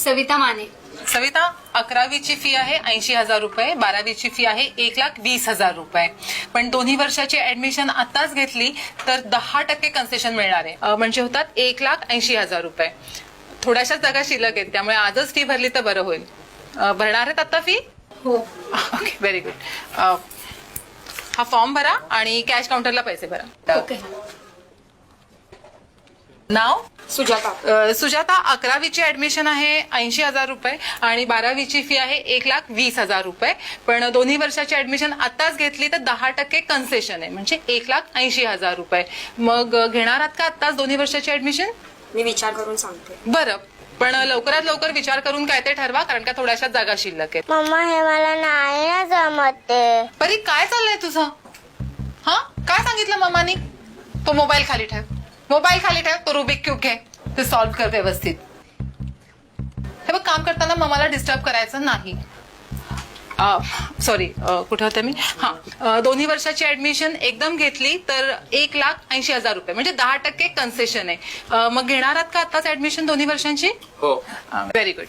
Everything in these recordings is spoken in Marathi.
सविता माने. सविता, 11वीची फी आहे 80,000 रुपये, 12वीची फी आहे 1,20,000 रुपये. पण दोन्ही वर्षाची ऍडमिशन आताच घेतली तर 10% कन्सेशन मिळणार आहे. म्हणजे होतात 1,80,000 रुपये. थोड्याशाच जागा शिल्लक आहेत, त्यामुळे आजच फी भरली तर बरं होईल. भरणार आहेत आता फी? हो. Okay, very good. हा फॉर्म भरा आणि कॅश काउंटरला पैसे भरा. ओके. नाव? सुजाता. सुजाता, 11वीची ऍडमिशन आहे 80,000 रुपये आणि 12वीची फी आहे 1,20,000 रुपये. पण दोन्ही वर्षाची ऍडमिशन आताच घेतली तर 10% कन्सेशन आहे, म्हणजे 1,80,000 रुपये. मग घेणार आहात का आताच दोन्ही वर्षाची ऍडमिशन? मी विचार करून सांगते. बरं, पण लवकरात लवकर विचार करून काय ते ठरवा, कारण का थोड्याशाच जागा शिल्लक आहेत. मम्मा हे मला नाही ना जमते. परी, काय चाललंय तुझं? हा, काय सांगितलं मम्मानी? तो मोबाईल खाली ठेव, मोबाईल खाली ठेव. तो रुबिक क्यूब घे, ते सॉल्व्ह कर व्यवस्थित. हे बघ, काम करताना मम्माला डिस्टर्ब करायचं नाही. सॉरी, कुठे होते मी? हा, दोन्ही वर्षाची ऍडमिशन एकदम घेतली तर 1,80,000 रुपये, म्हणजे 10% कन्सेशन आहे. मग घेणार आहात का आताच ऍडमिशन दोन्ही वर्षांची? हो. Very good.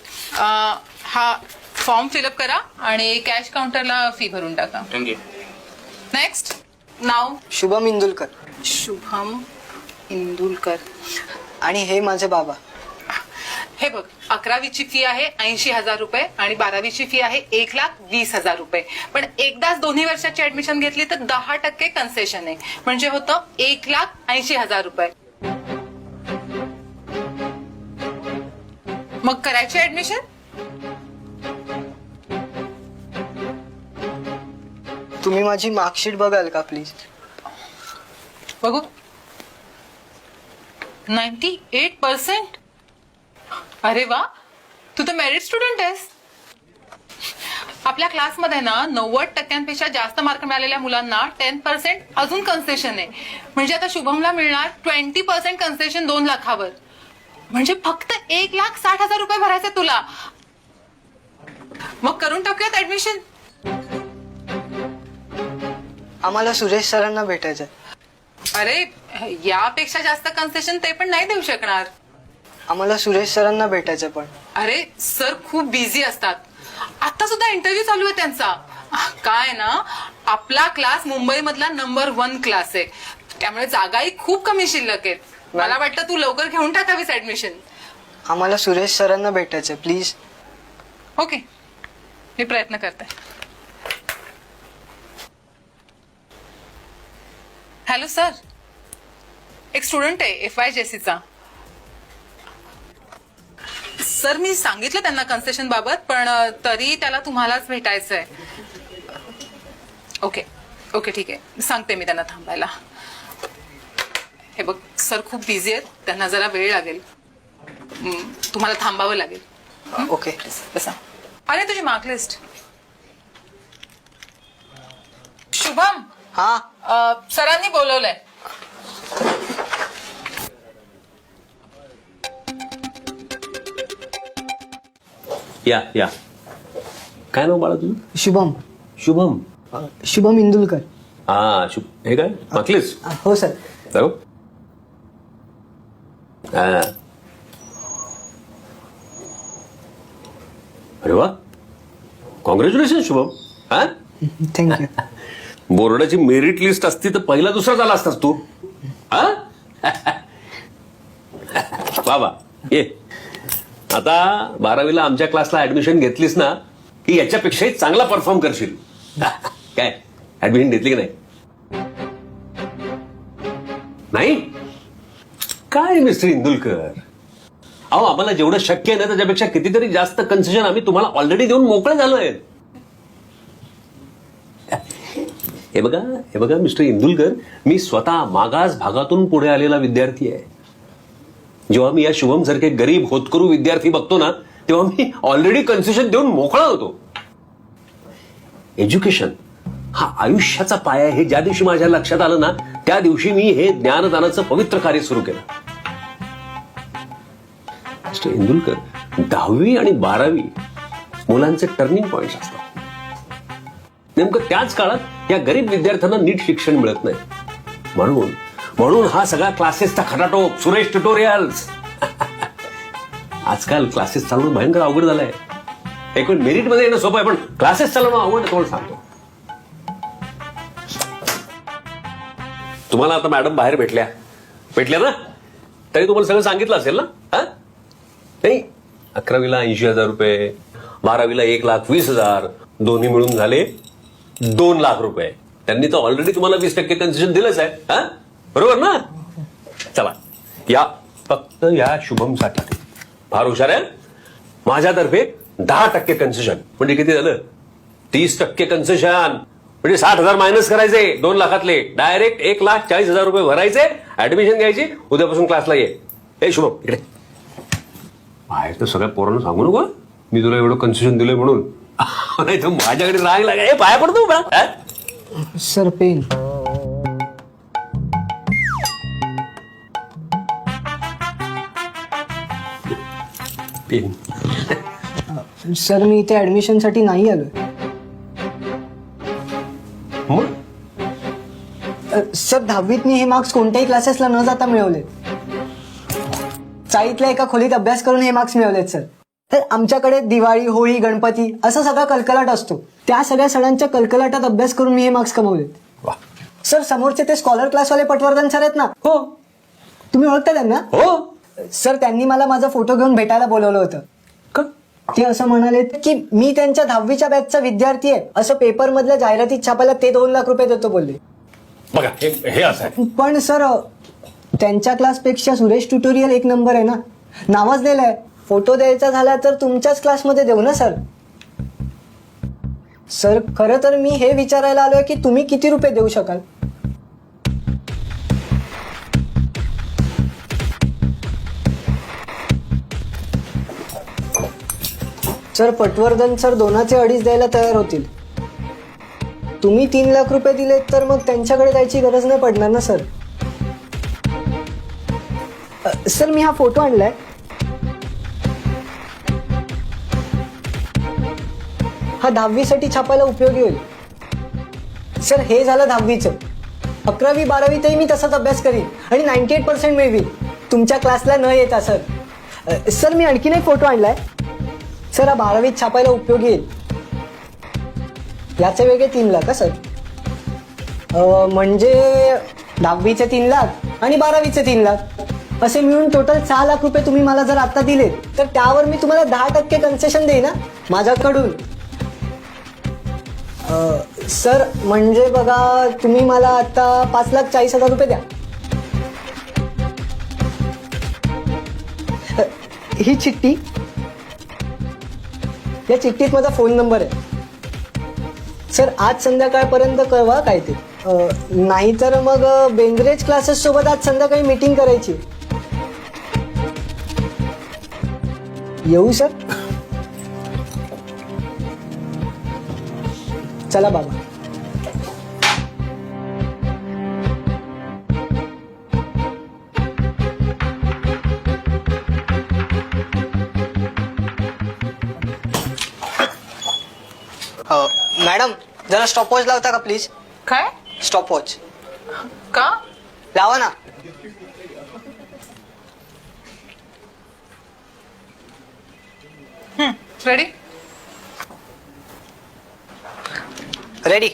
हा फॉर्म फिलअप करा आणि कॅश काउंटरला फी भरून टाका. थँक्यू. नेक्स्ट. नाव? शुभम इंदुलकर. शुभम इंदुलकर. आणि हे माझे बाबा. हे बघ, 11वीची फी आहे 80,000 रुपये आणि 12वीची फी आहे 1,20,000 रुपये. पण एकदाच दोन्ही वर्षाची ऍडमिशन घेतली तर 10% कन्सेशन आहे, म्हणजे होतं 1,80,000 रुपये. मग करायची ऍडमिशन? तुम्ही माझी मार्कशीट बघाल का प्लीज? बघू. 98%. अरे वा, तू तर मेरिट स्टुडंट आहेस. आपल्या क्लासमध्ये ना 90% जास्त मार्क मिळालेल्या मुलांना 10% अजून कन्सेशन आहे. म्हणजे आता शुभमला मिळणार 20% कन्सेशन 2 लाखावर. म्हणजे फक्त 1,60,000 रुपये भरायचे तुला. मग करून टाकूयात ऍडमिशन. आम्हाला सुरेश सरांना भेटायचं. अरे, यापेक्षा जास्त कन्सेशन ते पण नाही देऊ शकणार. आम्हाला सुरेश सरांना भेटायचं पण. अरे सर खूप बिझी असतात. आता सुद्धा इंटरव्ह्यू चालू आहे त्यांचा. काय ना, आपला क्लास मुंबई मधला नंबर 1 क्लास आहे, त्यामुळे जागाही खूप कमी शिल्लक आहेत. मला वाटतं तू लवकर घेऊन टाकावीस ऍडमिशन. आम्हाला सुरेश सरांना भेटायचं प्लीज. ओके, मी प्रयत्न करते. हॅलो सर, एक स्टुडंट आहे FYJCचा. सर, मी सांगितलं त्यांना कन्सेशन बाबत, पण तरी त्याला तुम्हालाच भेटायचंय. ओके ओके, ठीक आहे, सांगते मी त्यांना थांबायला. हे बघ सर, खूप बिझी आहेत, त्यांना जरा वेळ लागेल. तुम्हाला थांबावं लागेल. ओके. बसा. अरे, तुझी मार्क लिस्ट. शुभम. हा. सरांनी बोलवलंय. या या. काय नाव बाळा तुझं? शुभम. शुभम. शुभम इंदुलकर. हा, हे काय मागलीस? हो सर. जाऊ. अरे वा, कॉंग्रॅच्युलेशन शुभम. हा, थँक्यू. बोर्डाची मेरिट लिस्ट असती तर पहिला दुसरा झाला असतास तू. हा, बाबा ये. आता 12वीला आमच्या क्लासला ऍडमिशन घेतलीस ना की याच्यापेक्षाही चांगला परफॉर्म करशील. काय ऍडमिशन घेतली की नाही? नाही काय मिस्टर इंदुलकर, अहो आम्हाला जेवढं शक्य आहे ना त्याच्यापेक्षा कितीतरी जास्त कन्सेशन आम्ही तुम्हाला ऑलरेडी देऊन मोकळे झालोय. हे बघा मिस्टर इंदुलकर, मी स्वतः मागास भागातून पुढे आलेला विद्यार्थी आहे. जेव्हा मी या शुभम सारखे गरीब होतकरू विद्यार्थी बघतो ना तेव्हा मी ऑलरेडी कन्सेशन देऊन मोकळा होतो. एज्युकेशन हा आयुष्याचा पाया हे ज्या दिवशी माझ्या लक्षात आलं ना त्या दिवशी मी हे ज्ञानदानाचं पवित्र कार्य सुरू केलं. मिस्टर इंदुलकर, 10वी आणि 12वी मुलांचे टर्निंग पॉइंट्स असतात. नेमकं त्याच काळात या गरीब विद्यार्थ्यांना नीट शिक्षण मिळत नाही. म्हणून हा सगळा क्लासेसचा खटाटोप, सुरेश ट्युटोरियल्स. आजकाल क्लासेस चालवणं भयंकर अवघड झालंय. एक वेळ मेरिट मध्ये येणं सोपं आहे, पण क्लासेस चालवणं अवघड आहे, तुम्हाला सांगतो. तुम्हाला आता मॅडम बाहेर भेटल्या ना, तरी तुम्हाला सगळं सांगितलं असेल ना? हा नाही, 11वीला 80,000 रुपये, 12वीला 1,20,000, दोन्ही मिळून झाले 2 लाख रुपये. त्यांनी तर ऑलरेडी तुम्हाला 20% कन्सेशन दिलंच आहे. हा बरोबर ना? चला या, फक्त या शुभमसाठी फार हुशार आहे. माझ्यातर्फे 10% कन्सेशन, म्हणजे किती झालं? 30% कन्सेशन, म्हणजे 60,000 मायनस करायचे 2 लाखातले, डायरेक्ट 1,40,000 रुपये भरायचे, ऍडमिशन घ्यायची, उद्यापासून क्लासला ये. हे शुभम इकडे बाहेर तर सगळ्या पोरांना सांगू नको मी तुला एवढं कन्सेशन दिलंय म्हणून. नाही तर माझ्याकडे राग लागाय. पाया पडतो का? Sir pen. सर मी इथे ऍडमिशन साठी नाही आलोय. सर 10वीत मी हे मार्क्स कोणत्याही क्लासेसला न जाता मिळवले. चाळीतल्या एका खोलीत अभ्यास करून हे मार्क्स मिळवलेत सर. तर आमच्याकडे दिवाळी, होळी, गणपती असं सगळा कलकलाट असतो. त्या सगळ्या सणांच्या कलकलाटात अभ्यास करून मी हे मार्क्स कमवलेत. सर समोरचे ते स्कॉलर क्लासवाले पटवर्धन सर आहेत ना? हो. तुम्ही ओळखता त्यांना? हो. सर त्यांनी मला माझा फोटो घेऊन भेटायला बोलवलं होतं. ते असं म्हणाले की मी त्यांच्या 10वीच्या बॅचचा विद्यार्थी आहे असं पेपर मधल्या जाहिरातीत छापायला ते 2 लाख रुपये देतो बोलले. बघा हे असं आहे. पण सर त्यांच्या क्लासपेक्षा सुरेश ट्युटोरियल 1 नंबर आहे ना, नावाजलेलं. फोटो द्यायचा झाला तर तुमच्याच क्लासमध्ये देऊ ना सर. सर खरं तर मी हे विचारायला आलोय की तुम्ही किती रुपये देऊ शकाल? सर पटवर्धन सर 2चे 2.5 द्यायला तयार होतील. तुम्ही 3 लाख रुपये दिलेत तर मग त्यांच्याकडे जायची गरज नाही पडणार ना सर. सर मी हा फोटो आणलाय. हा 10वीसाठी छापायला उपयोगी होईल. सर हे झालं 10वीचं. 11वी 12वीतही मी तसाच अभ्यास करीन आणि 98% मिळवीन तुमच्या क्लासला न येता सर. सर मी आणखीन एक फोटो आणलाय. सर हा 12वीत छापायला उपयोगी येईल. याचे वेगळे 3 लाख सर. म्हणजे 10वीचे 3 लाख आणि 12वीचे 3 लाख असे मिळून टोटल 6 लाख रुपये तुम्ही मला जर आता दिले तर त्यावर मी तुम्हाला 10% कन्सेशन देईन ना माझ्याकडून. सर म्हणजे बघा तुम्ही मला आता 5,40,000 रुपये द्या. ही चिठ्ठी, या चिठ्ठीत माझा फोन नंबर आहे. सर आज संध्याकाळपर्यंत कळवा काय ते. नाहीतर मग बेंद्रेज क्लासेस सोबत आज संध्याकाळी मीटिंग करायची. येऊ सर? चला बाबा. मॅडम जरा स्टॉपवॉच लावता का प्लीज? काय? स्टॉपवॉच का? लावा ना. रेडी? रेडी.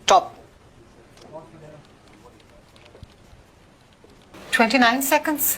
स्टॉप. 29 seconds.